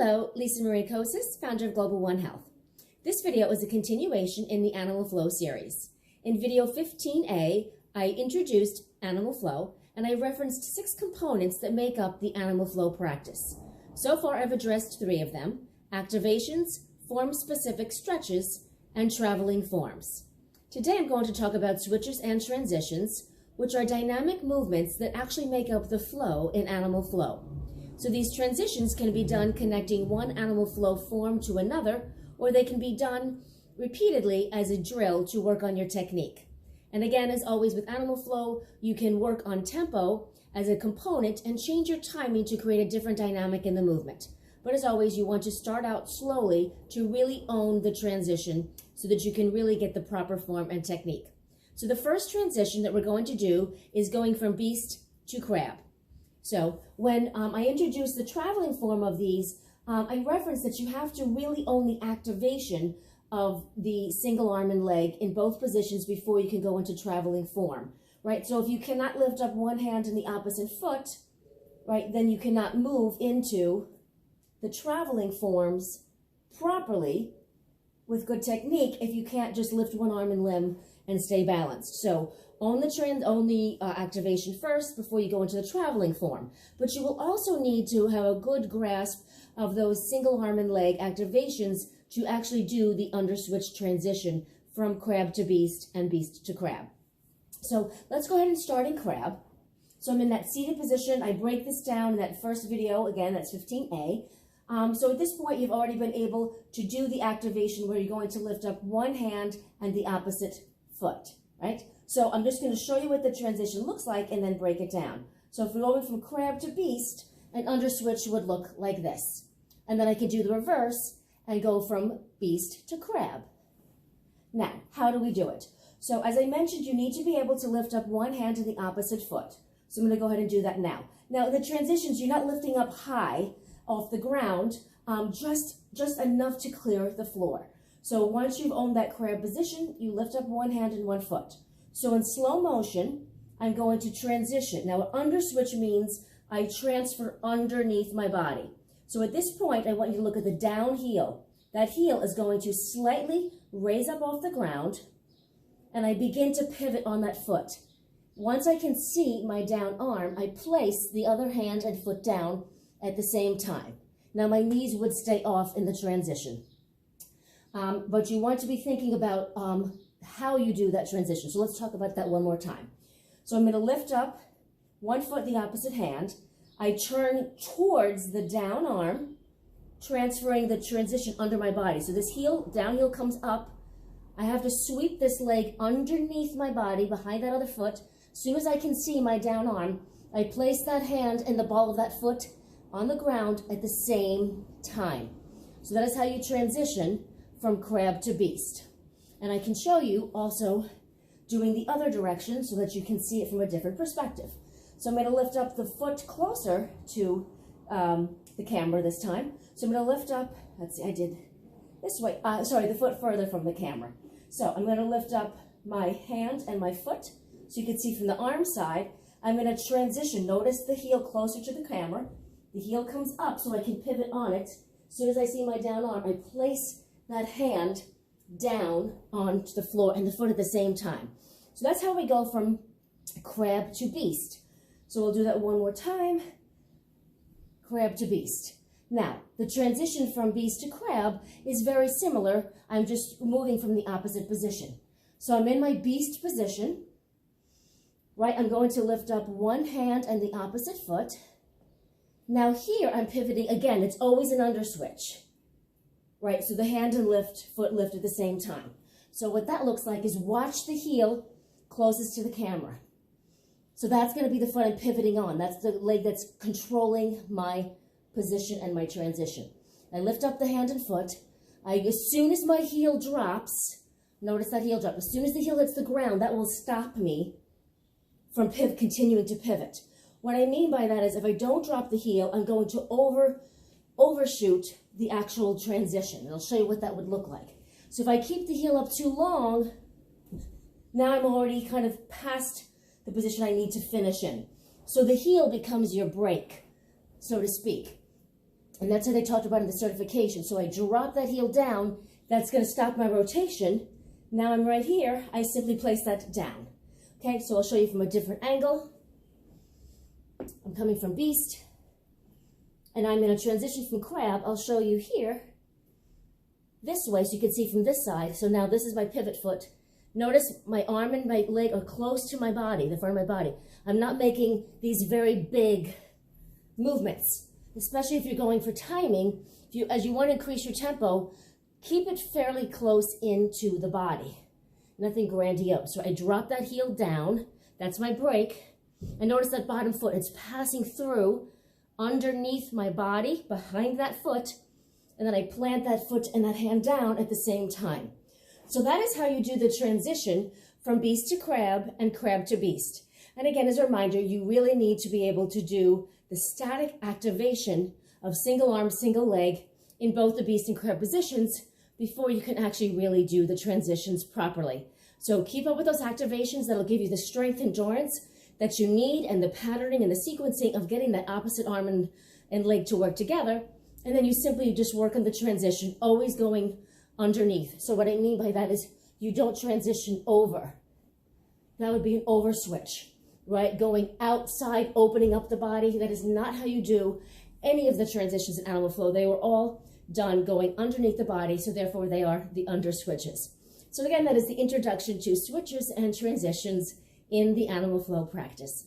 Hello, Lisa Marie Kosis, founder of Global One Health. This video is a continuation in the Animal Flow series. In video 15A, I introduced Animal Flow and I referenced 6 components that make up the Animal Flow practice. So far, I've addressed 3 of them: activations, form-specific stretches, and traveling forms. Today, I'm going to talk about switches and transitions, which are dynamic movements that actually make up the flow in Animal Flow. So these transitions can be done connecting one Animal Flow form to another, or they can be done repeatedly as a drill to work on your technique. And again, as always with Animal Flow, you can work on tempo as a component and change your timing to create a different dynamic in the movement. But as always, you want to start out slowly to really own the transition so that you can really get the proper form and technique. So the first transition that we're going to do is going from beast to crab. So when I introduced the traveling form of these, I referenced that you have to really own the activation of the single arm and leg in both positions before you can go into traveling form, right? So if you cannot lift up one hand and the opposite foot, right, then you cannot move into the traveling forms properly with good technique if you can't just lift one arm and limb and stay balanced. So own the activation first before you go into the traveling form. But you will also need to have a good grasp of those single arm and leg activations to actually do the underswitch transition from crab to beast and beast to crab. So let's go ahead and start in crab. So I'm in that seated position. I break this down in that first video. Again, that's 15A. So at this point, you've already been able to do the activation where you're going to lift up one hand and the opposite foot, right? So I'm just going to show you what the transition looks like and then break it down. So if we're going from crab to beast, an underswitch would look like this. And then I could do the reverse and go from beast to crab. Now, how do we do it? So as I mentioned, you need to be able to lift up one hand and the opposite foot. So I'm going to go ahead and do that now. Now, the transitions, you're not lifting up high off the ground, just enough to clear the floor. So once you've owned that crab position, you lift up one hand and one foot. So in slow motion, I'm going to transition. Now, an underswitch means I transfer underneath my body. So at this point, I want you to look at the down heel. That heel is going to slightly raise up off the ground, and I begin to pivot on that foot. Once I can see my down arm, I place the other hand and foot down at the same time. Now, my knees would stay off in the transition. But you want to be thinking about how you do that transition. So let's talk about that one more time. So I'm going to lift up one foot, the opposite hand. I turn towards the down arm, transferring the transition under my body. So this down heel comes up. I have to sweep this leg underneath my body, behind that other foot. As soon as I can see my down arm, I place that hand and the ball of that foot on the ground at the same time. So that is how you transition from crab to beast. And I can show you also doing the other direction so that you can see it from a different perspective. So I'm going to lift up the foot closer to the camera this time. So I'm going to lift up, let's see, I did this way, the foot further from the camera. So I'm going to lift up my hand and my foot so you can see from the arm side. I'm going to transition. Notice the heel closer to the camera. The heel comes up so I can pivot on it. As soon as I see my down arm, I place that hand down onto the floor and the foot at the same time. So that's how we go from crab to beast. So we'll do that one more time. Crab to beast. Now, the transition from beast to crab is very similar. I'm just moving from the opposite position. So I'm in my beast position, right? I'm going to lift up one hand and the opposite foot. Now here I'm pivoting. Again, it's always an underswitch. Right, so the hand and foot lift at the same time. So what that looks like is watch the heel closest to the camera. So that's going to be the foot I'm pivoting on. That's the leg that's controlling my position and my transition. I lift up the hand and foot. As soon as my heel drops, notice that heel drop. As soon as the heel hits the ground, that will stop me from continuing to pivot. What I mean by that is if I don't drop the heel, I'm going to overshoot the actual transition. And I'll show you what that would look like. So if I keep the heel up too long, now I'm already kind of past the position I need to finish in. So the heel becomes your brake, so to speak. And that's what they talked about in the certification. So I drop that heel down. That's going to stop my rotation. Now I'm right here. I simply place that down. Okay, so I'll show you from a different angle. I'm coming from beast. And I'm going to transition from crab. I'll show you here this way so you can see from this side. So now this is my pivot foot. Notice my arm and my leg are close to my body, the front of my body. I'm not making these very big movements, especially if you're going for timing. As you want to increase your tempo, keep it fairly close into the body. Nothing grandiose. So I drop that heel down. That's my break. And notice that bottom foot, it's passing through underneath my body, behind that foot, and then I plant that foot and that hand down at the same time. So that is how you do the transition from beast to crab and crab to beast. And again, as a reminder, you really need to be able to do the static activation of single arm, single leg in both the beast and crab positions before you can actually really do the transitions properly. So keep up with those activations. That'll give you the strength and endurance that you need and the patterning and the sequencing of getting that opposite arm and leg to work together. And then you simply just work on the transition, always going underneath. So what I mean by that is you don't transition over. That would be an over switch, right? Going outside, opening up the body. That is not how you do any of the transitions in animal flow. They were all done going underneath the body, so therefore they are the under switches. So again, that is the introduction to switches and transitions in the animal flow practice.